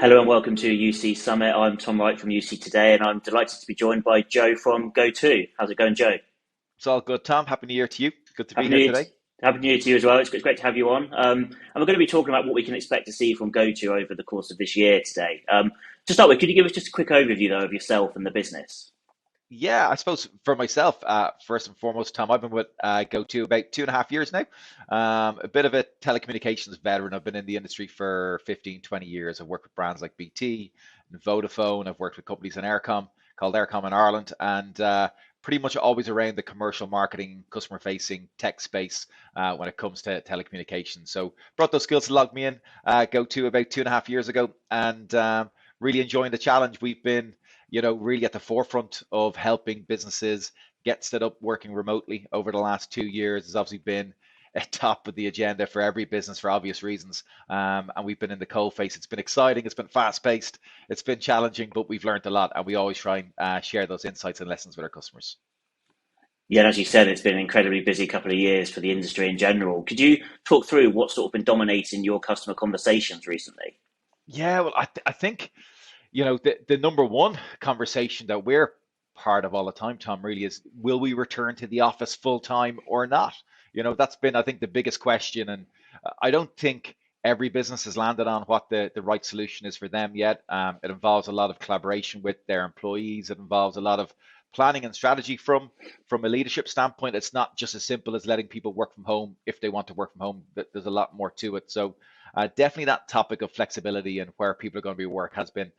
Hello and welcome to UC Summit. I'm Tom Wright from UC Today, and I'm delighted to be joined by Joe from GoTo. How's it going, Joe? It's all good, Tom. Happy New Year to you. Good to be Happy New here Year. today. Happy New Year to you as well. It's great to have you on. And we're going to be talking about what we can expect to see from GoTo over the course of this year today. To start with, could you give us just a quick overview, though, of yourself and the business? Yeah, I suppose for myself, first and foremost, Tom, I've been with GoTo about 2.5 years now. A bit of a telecommunications veteran. I've been in the industry for 15, 20 years. I've worked with brands like BT and Vodafone. I've worked with companies in Aircom called Aircom in Ireland, and pretty much always around the commercial marketing, customer facing tech space when it comes to telecommunications. So brought those skills to log me in GoTo about 2.5 years ago, and really enjoying the challenge. We've been really at the forefront of helping businesses get set up working remotely over the last 2 years. Has obviously been at top of the agenda for every business for obvious reasons. And we've been in the coal face. It's been exciting. It's been fast paced. It's been challenging, but we've learned a lot. And we always try and share those insights and lessons with our customers. Yeah, and as you said, it's been an incredibly busy couple of years for the industry in general. Could you talk through what's sort of been dominating your customer conversations recently? Yeah, well, I think the number one conversation that we're part of all the time, Tom, really is, will we return to the office full time or not? That's been, I think, the biggest question. And I don't think every business has landed on what the right solution is for them yet. It involves a lot of collaboration with their employees. It involves a lot of planning and strategy from a leadership standpoint. It's not just as simple as letting people work from home if they want to work from home. There's a lot more to it. So definitely that topic of flexibility and where people are going to be work has been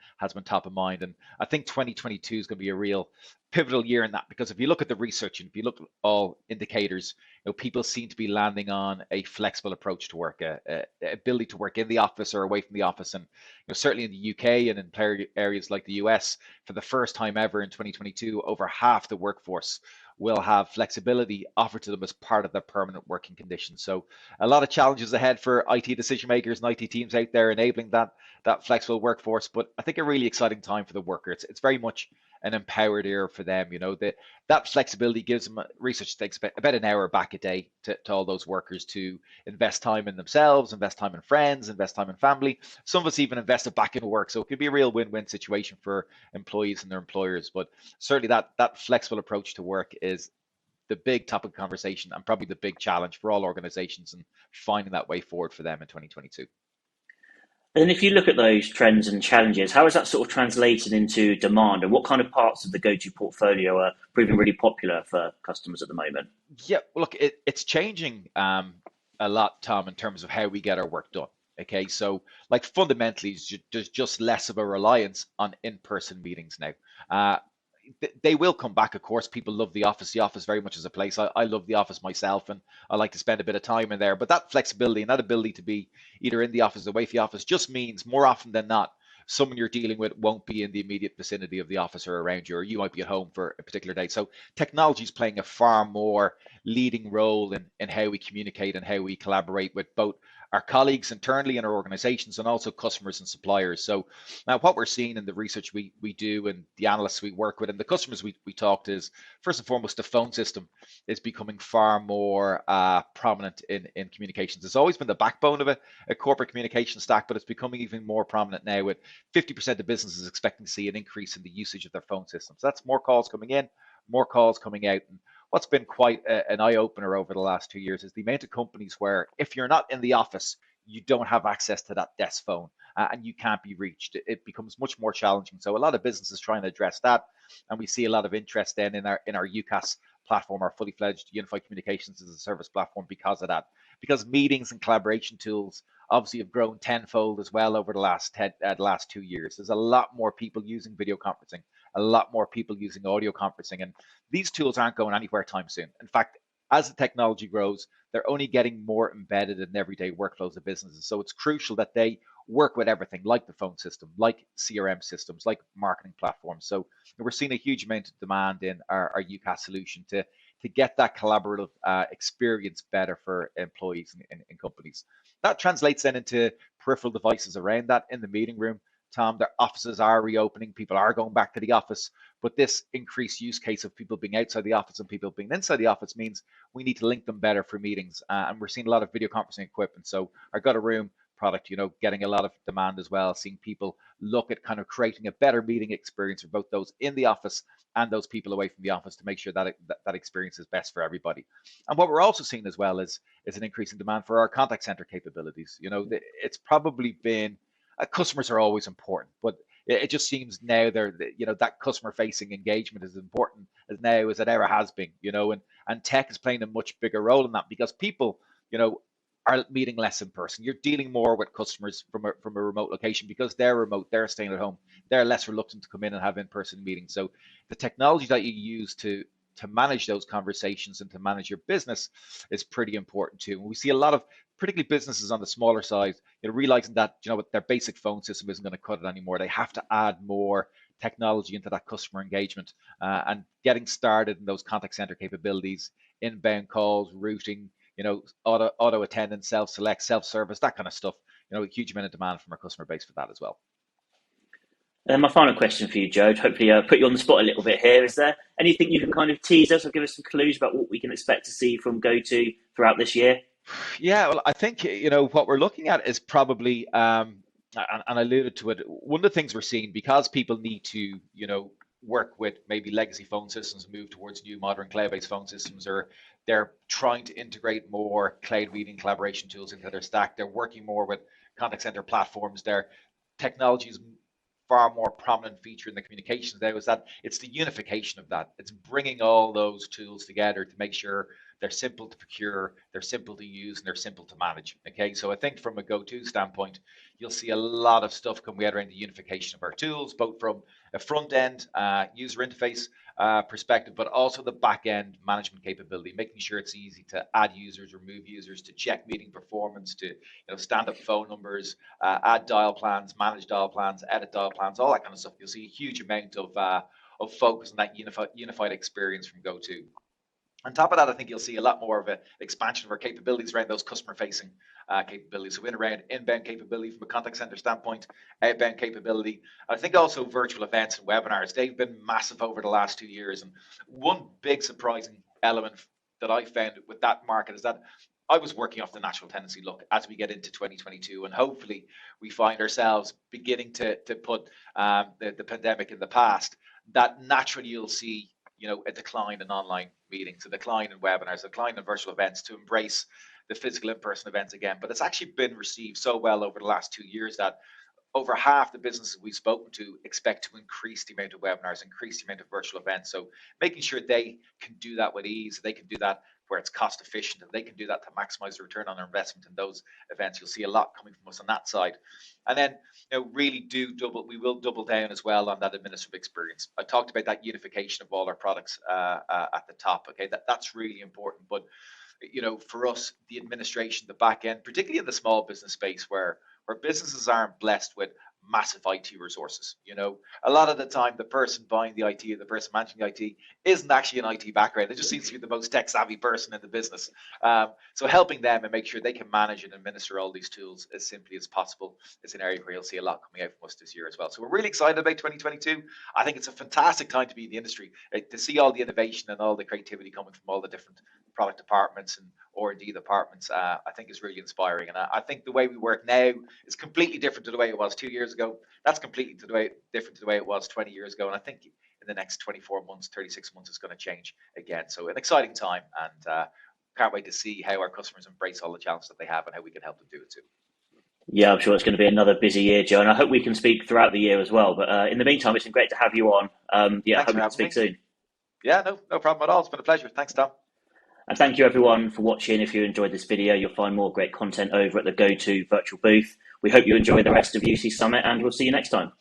top of mind. And I think 2022 is going to be a real pivotal year in that, because if you look at the research and if you look at all indicators, people seem to be landing on a flexible approach to work, a ability to work in the office or away from the office. And certainly in the UK and in areas like the US, for the first time ever in 2022, over half the workforce will have flexibility offered to them as part of their permanent working conditions. So a lot of challenges ahead for IT decision makers and IT teams out there enabling that flexible workforce. But I think a really exciting time for the worker. It's very much an empowered era for them. That flexibility gives them, research takes about an hour back a day to all those workers to invest time in themselves, invest time in friends, invest time in family. Some of us even invest it back into work. So it could be a real win-win situation for employees and their employers. But certainly that flexible approach to work is the big topic of conversation and probably the big challenge for all organizations, and finding that way forward for them in 2022. And then if you look at those trends and challenges, how is that sort of translated into demand, and what kind of parts of the GoTo portfolio are proving really popular for customers at the moment? Yeah, well, look, it's changing a lot, Tom, in terms of how we get our work done. Okay, so like fundamentally, there's just less of a reliance on in-person meetings now. Uh, they will come back, of course. People love the office. The office very much as a place. I love the office myself, and I like to spend a bit of time in there. But that flexibility and that ability to be either in the office or away from the office just means more often than not, someone you're dealing with won't be in the immediate vicinity of the office or around you, or you might be at home for a particular day. So technology is playing a far more leading role in how we communicate and how we collaborate with both our colleagues internally in our organizations and also customers and suppliers. So now what we're seeing in the research we do and the analysts we work with and the customers we talk to is, first and foremost, the phone system is becoming far more prominent in communications. It's always been the backbone of a corporate communication stack, but it's becoming even more prominent now, with 50% of businesses expecting to see an increase in the usage of their phone systems. That's more calls coming in, more calls coming out. And what's been quite an eye opener over the last 2 years is the amount of companies where, if you're not in the office, you don't have access to that desk phone, and you can't be reached. It becomes much more challenging. So a lot of businesses trying to address that, and we see a lot of interest then in our UCAS platform, our fully fledged unified communications as a service platform, because of that. Because meetings and collaboration tools obviously have grown tenfold as well over the last 2 years. There's a lot more people using video conferencing, a lot more people using audio conferencing, and these tools aren't going anywhere time soon. In fact, as the technology grows, they're only getting more embedded in everyday workflows of businesses. So it's crucial that they work with everything, like the phone system, like CRM systems, like marketing platforms. So we're seeing a huge amount of demand in our UCAS solution to get that collaborative experience better for employees in companies. That translates then into peripheral devices around that in the meeting room. Tom, their offices are reopening. People are going back to the office. But this increased use case of people being outside the office and people being inside the office means we need to link them better for meetings. And we're seeing a lot of video conferencing equipment. So I got a room product, getting a lot of demand as well, seeing people look at kind of creating a better meeting experience for both those in the office and those people away from the office to make sure that that experience is best for everybody. And what we're also seeing as well is an increasing demand for our contact center capabilities. It's probably been customers are always important, but it just seems now that customer facing engagement is important as now as it ever has been, and tech is playing a much bigger role in that because people, are meeting less in person. You're dealing more with customers from a remote location because they're remote, they're staying at home, they're less reluctant to come in and have in-person meetings. So the technology that you use to manage those conversations and to manage your business is pretty important too. And we see a lot of, particularly businesses on the smaller side, realizing that their basic phone system isn't going to cut it anymore. They have to add more technology into that customer engagement and getting started in those contact center capabilities, inbound calls, routing, auto attendance, self-select, self-service, that kind of stuff. A huge amount of demand from our customer base for that as well. And my final question for you, Joe, to hopefully put you on the spot a little bit here. Is there anything you can kind of tease us or give us some clues about what we can expect to see from GoTo throughout this year? Yeah, well, I think what we're looking at is probably, and I alluded to it. One of the things we're seeing because people need to, work with maybe legacy phone systems, move towards new modern cloud-based phone systems, or they're trying to integrate more cloud meeting collaboration tools into their stack. They're working more with contact center platforms. Their technology is far more prominent feature in the communications now is that it's the unification of that. It's bringing all those tools together to make sure they're simple to procure, they're simple to use, and they're simple to manage. Okay, so I think from a GoTo standpoint, you'll see a lot of stuff come together in the unification of our tools, both from a front end user interface perspective, but also the back end management capability, making sure it's easy to add users, remove users, to check meeting performance, to stand up phone numbers, add dial plans, manage dial plans, edit dial plans, all that kind of stuff. You'll see a huge amount of focus on that unified experience from GoTo. On top of that, I think you'll see a lot more of an expansion of our capabilities around those customer-facing capabilities. So in around inbound capability from a contact center standpoint, outbound capability. I think also virtual events and webinars. They've been massive over the last 2 years. And one big surprising element that I found with that market is that I was working off the natural tendency, look, as we get into 2022, and hopefully we find ourselves beginning to put the pandemic in the past, that naturally you'll see a decline in online meetings, a decline in webinars, a decline in virtual events to embrace the physical in-person events again. But it's actually been received so well over the last 2 years that over half the businesses we've spoken to expect to increase the amount of webinars, increase the amount of virtual events. So making sure they can do that with ease, they can do that where it's cost efficient, and they can do that to maximize the return on their investment in those events. You'll see a lot coming from us on that side. And then really we will double down as well on that administrative experience. I talked about that unification of all our products at the top. Okay, that's really important. But for us, the administration, the back end, particularly in the small business space where businesses aren't blessed with massive IT resources. A lot of the time, the person buying the IT or the person managing the IT isn't actually an IT background. They just seems to be the most tech savvy person in the business. So helping them and make sure they can manage and administer all these tools as simply as possible is an area where you'll see a lot coming out from us this year as well. So we're really excited about 2022. I think it's a fantastic time to be in the industry, to see all the innovation and all the creativity coming from all the different product departments and R&D departments. I think is really inspiring. And I think the way we work now is completely different to the way it was 2 years ago. That's completely different to the way it was 20 years ago. And I think in the next 24 months, 36 months, it's going to change again. So an exciting time, and can't wait to see how our customers embrace all the challenges that they have and how we can help them do it too. Yeah, I'm sure it's going to be another busy year, Joe, and I hope we can speak throughout the year as well. But in the meantime, it's been great to have you on. I hope we can speak soon. Yeah, no problem at all. It's been a pleasure. Thanks, Tom. And thank you everyone for watching. If you enjoyed this video, you'll find more great content over at the GoTo virtual booth. We hope you enjoy the rest of UC Summit, and we'll see you next time.